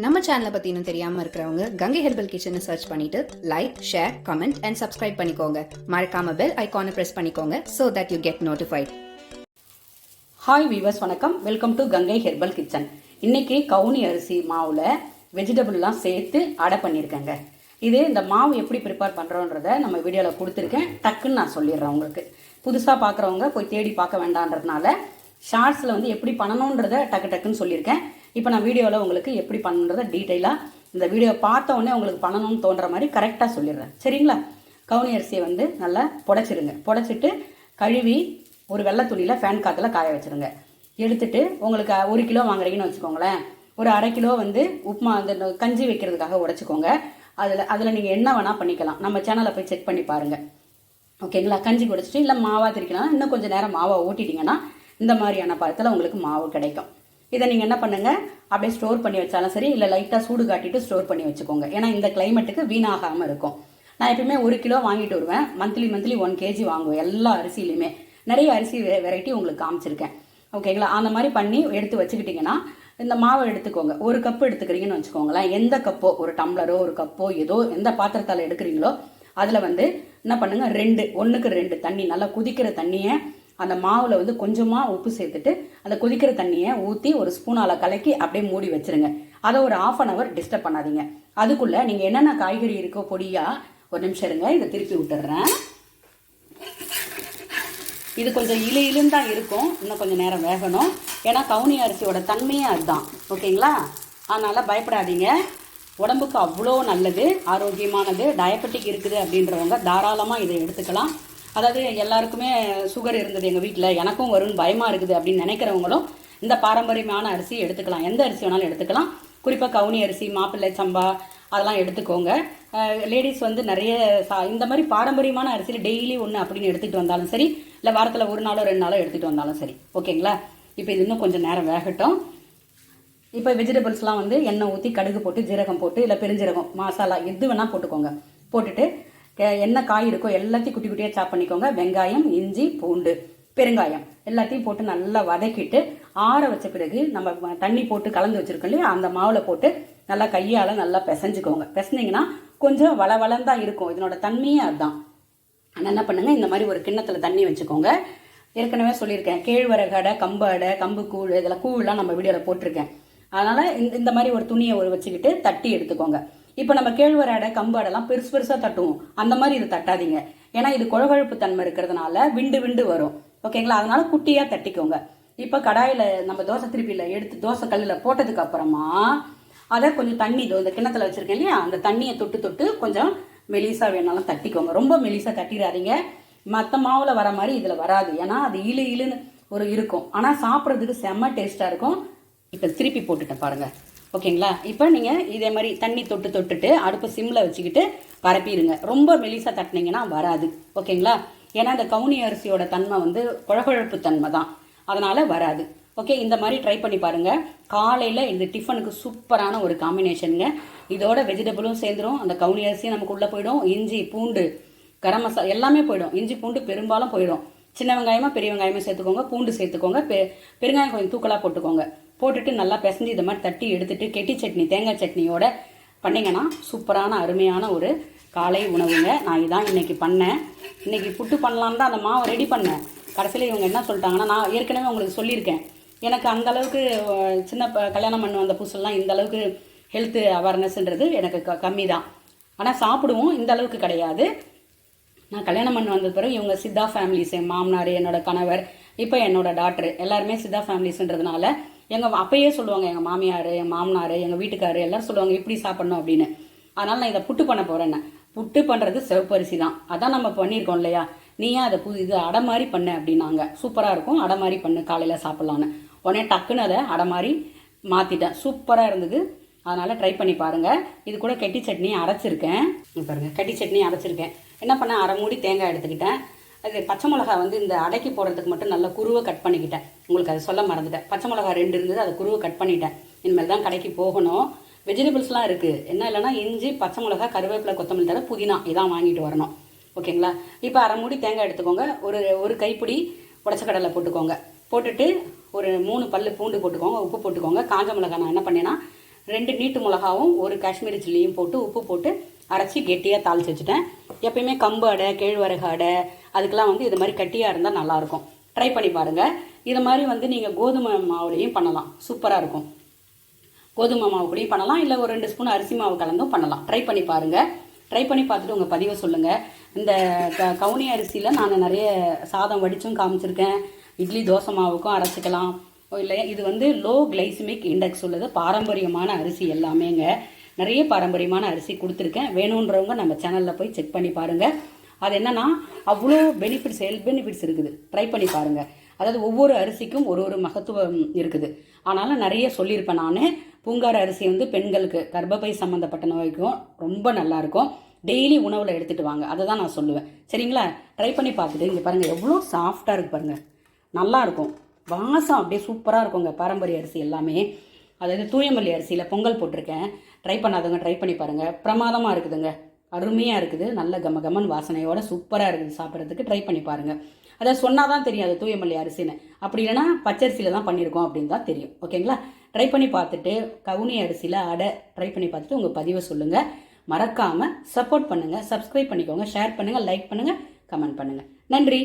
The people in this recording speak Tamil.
நம்ம சேனலை பற்றி இன்னும் தெரியாமல் இருக்கிறவங்க கங்கை ஹெர்பல் கிச்சனை சர்ச் பண்ணிட்டு like, share, comment and subscribe பண்ணிக்கோங்க. மறக்காம பெல் ஐகானை ப்ரெஸ் பண்ணிக்கோங்க so that you get notified. Hi viewers, வணக்கம். Welcome to Gangai herbal kitchen. இன்னைக்கு கவுனி அரிசி மாவில் வெஜிடபிள்லாம் சேர்த்து அடை பண்ணியிருக்கேங்க. இந்த மாவு எப்படி ப்ரிப்பேர் பண்ணுறோன்றத நம்ம வீடியோவில் கொடுத்துருக்கேன். டக்குன்னு நான் சொல்லிடுறேன் உங்களுக்கு. புதுசாக பார்க்குறவங்க போய் தேடி பார்க்க வேண்டான்றதுனால ஷார்ட்ஸில் எப்படி பண்ணணுன்றதை டக்குன்னு சொல்லியிருக்கேன். இப்போ நான் வீடியோவில் உங்களுக்கு எப்படி பண்ணுறதை டீட்டெயிலாக இந்த வீடியோ பார்த்த உடனே உங்களுக்கு பண்ணணும்னு தோன்ற மாதிரி கரெக்டாக சொல்லிடுறேன். சரிங்களா? கவுனி அரிசியை நல்லா புடைச்சிருங்க. புடைச்சிட்டு கழுவி ஒரு வெள்ளை துணியில் ஃபேன் காற்றுல காய வச்சுருங்க. எடுத்துட்டு உங்களுக்கு 1 கிலோ வாங்குறீங்கன்னு வச்சுக்கோங்களேன், ஒரு அரை கிலோ உப்புமா அந்த கஞ்சி வைக்கிறதுக்காக உடைச்சிக்கோங்க. அதில் நீங்கள் என்ன வேணால் பண்ணிக்கலாம். நம்ம சேனலை போய் செக் பண்ணி பாருங்கள். ஓகேங்களா? கஞ்சி குடிச்சிட்டு இல்லை மாவா திரிக்கலாம். இன்னும் கொஞ்சம் நேரம் மாவை ஊட்டிட்டிங்கன்னா இந்த மாதிரியான பதத்தில் உங்களுக்கு மாவு கிடைக்கும். இதை நீங்கள் என்ன பண்ணுங்கள், அப்படியே ஸ்டோர் பண்ணி வச்சாலும் சரி, இல்லை லைட்டாக சூடு காட்டிட்டு ஸ்டோர் பண்ணி வச்சுக்கோங்க. ஏன்னா இந்த கிளைமேட்டுக்கு வீணாகாமல் இருக்கும். நான் எப்பயுமே 1 கிலோ வாங்கிட்டு வருவேன். மந்த்லி 1 kg வாங்குவேன். எல்லா அரிசியிலையுமே நிறைய அரிசி வெரைட்டி உங்களுக்கு காமிச்சிருக்கேன். ஓகேங்களா? அந்த மாதிரி பண்ணி எடுத்து வச்சுக்கிட்டிங்கன்னா இந்த மாவை எடுத்துக்கோங்க. 1 கப்பு எடுத்துக்கிறீங்கன்னு வச்சுக்கோங்களேன். எந்த கப்போ, ஒரு டம்ளரோ ஒரு கப்போ ஏதோ எந்த பாத்திரத்தால் எடுக்கிறீங்களோ அதில் என்ன பண்ணுங்க, 1க்கு 2 தண்ணி, நல்லா குதிக்கிற தண்ணியை அந்த மாவில் கொஞ்சமாக உப்பு சேர்த்துட்டு அந்த கொதிக்கிற தண்ணியை ஊற்றி ஒரு ஸ்பூனால் கலக்கி அப்படியே மூடி வச்சிருங்க. அதை ஒரு 1/2 hour டிஸ்டர்ப் பண்ணாதீங்க. அதுக்குள்ளே நீங்கள் என்னென்ன காய்கறி இருக்கோ பொடியாக, ஒரு நிமிஷம் இருங்க, இதை திருப்பி விட்டுடுறேன். இது கொஞ்சம் இழுன்னு தான் இருக்கும், இன்னும் கொஞ்சம் நேரம் வேகணும். ஏன்னா கவுனி அரிசியோட தன்மையே அதுதான். ஓகேங்களா? அதனால் பயப்படாதீங்க. உடம்புக்கு அவ்வளோ நல்லது, ஆரோக்கியமானது. டயபெட்டிக் இருக்குது அப்படின்றவங்க தாராளமாக இதை எடுத்துக்கலாம். அதாவது எல்லாருக்குமே சுகர் இருந்தது எங்கள் வீட்டில், எனக்கும் வரும்னு பயமாக இருக்குது அப்படின்னு நினைக்கிறவங்களும் இந்த பாரம்பரியமான அரிசி எடுத்துக்கலாம். எந்த அரிசி வேணாலும் எடுத்துக்கலாம். குறிப்பாக கவுனி அரிசி, மாப்பிள்ளை சம்பா அதெல்லாம் எடுத்துக்கோங்க. லேடிஸ் நிறைய இந்த மாதிரி பாரம்பரியமான அரிசியில் டெய்லி ஒன்று அப்படின்னு எடுத்துகிட்டு வந்தாலும் சரி, இல்லை வாரத்தில் 1 நாளோ 2 நாளோ எடுத்துகிட்டு வந்தாலும் சரி. ஓகேங்களா? இப்போ இது இன்னும் கொஞ்சம் நேரம் வேகட்டும். இப்போ வெஜிடபிள்ஸ்லாம் எண்ணெய் ஊற்றி கடுகு போட்டு ஜீரகம் போட்டு இல்லை பெருஞ்சீரகம் மசாலா எது வேணால் போட்டுக்கோங்க. போட்டுட்டு என்ன காய் இருக்கோ எல்லாத்தையும் குட்டி குட்டியாக சாப் பண்ணிக்கோங்க. வெங்காயம், இஞ்சி, பூண்டு, பெருங்காயம் எல்லாத்தையும் போட்டு நல்லா வதக்கிட்டு ஆற வச்ச பிறகு நம்ம தண்ணி போட்டு கலந்து வச்சிருக்கோம் இல்லையா, அந்த மாவில் போட்டு நல்லா கையால் நல்லா பிசைஞ்சுக்கோங்க. பிசைஞ்சிங்கன்னா கொஞ்சம் வளவளந்தான் இருக்கும். இதனோட தன்மையே அதுதான். ஆனால் என்ன பண்ணுங்க, இந்த மாதிரி ஒரு கிண்ணத்தில் தண்ணி வச்சுக்கோங்க. ஏற்கனவே சொல்லியிருக்கேன், கேழ்வரகு அடை, கம்பு அடை, கம்பு கூழ், இதெல்லாம் கூழ்லாம் நம்ம வீடியோவில் போட்டிருக்கேன். அதனால் இந்த மாதிரி ஒரு துணியை வச்சுக்கிட்டு தட்டி எடுத்துக்கோங்க. இப்போ நம்ம கேழ்வரகு அடை, கம்பு அடைலாம் பெருசாக தட்டுவோம். அந்த மாதிரி இது தட்டாதீங்க. ஏன்னா இது கொழகொழப்பு தன்மை இருக்கிறதுனால விண்டு வரும். ஓகேங்களா? அதனால குட்டியாக தட்டிக்கோங்க. இப்போ கடாயில் நம்ம தோசை திருப்பியில் எடுத்து தோசை கல்லில் போட்டதுக்கு அப்புறமா அதை கொஞ்சம் தண்ணி இந்த கிண்ணத்தில் வச்சுருக்கேன் இல்லையா, அந்த தண்ணியை தொட்டு கொஞ்சம் மெலிசா வேணாலும் தட்டிக்கோங்க. ரொம்ப மெலிசா தட்டிடாதீங்க. மற்ற மாவில் வர மாதிரி இதில் வராது. ஏன்னா அது இழுன்னு இருக்கும். ஆனால் சாப்பிட்றதுக்கு செம்ம டேஸ்ட்டாக இருக்கும். இப்போ திருப்பி போட்டுட்டேன் பாருங்கள். ஓகேங்களா? இப்போ நீங்கள் இதே மாதிரி தண்ணி தொட்டுட்டு அடுப்பு சிம்மில் வச்சுக்கிட்டு பரப்பிடுங்க. ரொம்ப மெலிசாக தட்டினீங்கன்னா வராது. ஓகேங்களா? ஏன்னா இந்த கவுனி அரிசியோட தன்மை குழகுழப்பு தன்மை தான், அதனால் வராது. ஓகே, இந்த மாதிரி ட்ரை பண்ணி பாருங்கள். காலையில் இந்த டிஃபனுக்கு சூப்பரான ஒரு காம்பினேஷனுங்க. இதோட வெஜிடபிளும் சேர்ந்துடும், அந்த கவுனி அரிசியும் நமக்கு உள்ளே போயிடும், இஞ்சி பூண்டு கரம் மசாலா எல்லாமே போயிடும். இஞ்சி பூண்டு பெரும்பாலும் போயிடும். சின்ன வெங்காயமா பெரிய வெங்காயமா சேர்த்துக்கோங்க, பூண்டு சேர்த்துக்கோங்க, பெருங்காயம் கொஞ்சம் தூக்கலாக போட்டுக்கோங்க. போட்டுட்டு நல்லா பிசைஞ்சு இதை மாதிரி தட்டி எடுத்துட்டு கெட்டி சட்னி, தேங்காய் சட்னியோட பண்ணிங்கன்னா சூப்பரான அருமையான ஒரு காலை உணவுங்க. நான் இதான் இன்னைக்கு பண்ணேன். இன்னைக்கு புட்டு பண்ணலான்னு தான் அந்த மாவை ரெடி பண்ணேன். கடைசியில் இவங்க என்ன சொல்லிட்டாங்கன்னா, நான் ஏற்கனவே உங்களுக்கு சொல்லியிருக்கேன், எனக்கு அந்த அளவுக்கு சின்ன கல்யாணம் பண்ண வந்த புதுசெல்லாம் இந்த அளவுக்கு ஹெல்த் அவேர்னஸ்ன்றது எனக்கு கம்மி தான். ஆனால் சாப்பிடுவோம், இந்த அளவுக்கு கிடையாது. நான் கல்யாணம் பண்ணி வந்த பிறகு இவங்க சித்தா ஃபேமிலிஸ், என் மாமனார், என்னோட கணவர், இப்போ என்னோட டாக்டர் எல்லாருமே சித்தா ஃபேமிலிஸ்ன்றதுனால அப்பயே சொல்லுவாங்க, எங்கள் மாமியார், என் மாமனார், எங்கள் வீட்டுக்காரு எல்லாரும் சொல்லுவாங்க இப்படி சாப்பிடணும் அப்படின்னு. அதனால் நான் இதை புட்டு பண்ண போகிறேன்னு. புட்டு பண்ணுறது சிவப்பரிசி தான், அதான் நம்ம பண்ணியிருக்கோம் இல்லையா. நீ ஏன் அதை இது அடை மாதிரி பண்ணு அப்படின்னாங்க. சூப்பராக இருக்கும், அடை மாதிரி பண்ணு காலையில் சாப்பிட்லான்னு. உடனே டக்குன்னு அதை அடை மாதிரி மாற்றிட்டேன். சூப்பராக இருந்தது. அதனால் ட்ரை பண்ணி பாருங்கள். இது கூட கெட்டி சட்னி அரைச்சிருக்கேன். பாருங்கள், கெட்டி சட்னி அரைச்சிருக்கேன். என்ன பண்ணேன், அரை மூடி தேங்காய் எடுத்துக்கிட்டேன். அது பச்சை மிளகா இந்த அடைக்கி போடுறதுக்கு மட்டும் நல்லா குருவை கட் பண்ணிக்கிட்டேன். உங்களுக்கு அதை சொல்ல மறந்துட்டேன். பச்சை மிளகா 2 இருந்தது, அதை குருவை கட் பண்ணிட்டேன். இனிமேல் தான் கடைக்கு போகணும். வெஜிடபிள்ஸ்லாம் இருக்குது, என்ன இல்லைனா இஞ்சி, பச்சை மிளகா, கருவேப்பிலை, கொத்தமல்லி தழை, புதினா இதான் வாங்கிட்டு வரணும். ஓகேங்களா? இப்போ அரை மூடி தேங்காய் எடுத்துக்கோங்க. ஒரு கைப்பிடி உடச்சக்கடலை போட்டுக்கோங்க. போட்டுட்டு ஒரு 3 பல்லு பூண்டு போட்டுக்கோங்க. உப்பு போட்டுக்கோங்க. காஞ்ச மிளகா நான் என்ன பண்ணேன்னா 2 நீட்டு மிளகாவும் 1 காஷ்மீரி சில்லியும் போட்டு உப்பு போட்டு அரைச்சி கெட்டியாக தாளிச்சு வச்சுட்டேன். எப்பயுமே கம்பு அடை, கேழ்வரகு அடை அதுக்கெல்லாம் வந்து இது மாதிரி கட்டியாக இருந்தால் நல்லாயிருக்கும். ட்ரை பண்ணி பாருங்கள். இது மாதிரி வந்து நீங்கள் கோதுமை மாவுலேயும் பண்ணலாம், சூப்பராக இருக்கும். கோதுமை மாவு கூடயும் பண்ணலாம், இல்லை ஒரு 2 ஸ்பூன் அரிசி மாவு கலந்தும் பண்ணலாம். ட்ரை பண்ணி பாருங்கள். ட்ரை பண்ணி பார்த்துட்டு உங்கள் பதிவை சொல்லுங்கள். இந்த கவுனி அரிசியில் நான் நிறைய சாதம் வடித்தும் காமிச்சிருக்கேன். இட்லி தோசை மாவுக்கும் அரைச்சிக்கலாம். இல்லை இது வந்து லோ கிளைசிமிக் இண்டெக்ஸ் உள்ளது பாரம்பரியமான அரிசி எல்லாமேங்க. நிறைய பாரம்பரியமான அரிசி கொடுத்துருக்கேன். வேணுன்றவங்க நம்ம சேனலில் போய் செக் பண்ணி பாருங்கள். அது என்னன்னா அவ்வளோ பெனிஃபிட்ஸ், ஹெல்த் பெனிஃபிட்ஸ் இருக்குது. ட்ரை பண்ணி பாருங்கள். அதாவது ஒவ்வொரு அரிசிக்கும் ஒரு மகத்துவம் இருக்குது. ஆனாலும் நிறைய சொல்லியிருப்பேன் நான். பூங்கார அரிசி வந்து பெண்களுக்கு கர்ப்பப்பை சம்மந்தப்பட்ட நோய்க்கும் ரொம்ப நல்லாயிருக்கும். டெய்லி உணவில் எடுத்துகிட்டு வாங்க, அதை தான் நான் சொல்லுவேன். சரிங்களா? ட்ரை பண்ணி பார்த்துட்டு இங்கே பாருங்கள் எவ்வளோ சாஃப்டாக இருக்குது பாருங்கள். நல்லாயிருக்கும், வாசம் அப்படியே சூப்பராக இருக்குங்க. பாரம்பரிய அரிசி எல்லாமே. அதாவது தூயமல்லி அரிசியில் பொங்கல் போட்டிருக்கேன். ட்ரை பண்ணாதவங்க ட்ரை பண்ணி பாருங்கள். பிரமாதமாக இருக்குதுங்க, அருமையாக இருக்குது. நல்ல கமகமன் வாசனையோட சூப்பராக இருக்குது சாப்பிட்றதுக்கு. ட்ரை பண்ணி பாருங்கள். அதை சொன்னால் தான் தெரியும் அது தூயமல்லி அரிசின்னு. அப்படி இல்லைன்னா பச்சரிசியில் தான் பண்ணியிருக்கோம் அப்படின்னு தான் தெரியும். ஓகேங்களா? ட்ரை பண்ணி பார்த்துட்டு கவுனி அரிசியில் அடை ட்ரை பண்ணி பார்த்துட்டு உங்கள் பதிவை சொல்லுங்கள். மறக்காமல் சப்போர்ட் பண்ணுங்கள், சப்ஸ்கிரைப் பண்ணிக்கோங்க, ஷேர் பண்ணுங்கள், லைக் பண்ணுங்கள், கமெண்ட் பண்ணுங்கள். நன்றி.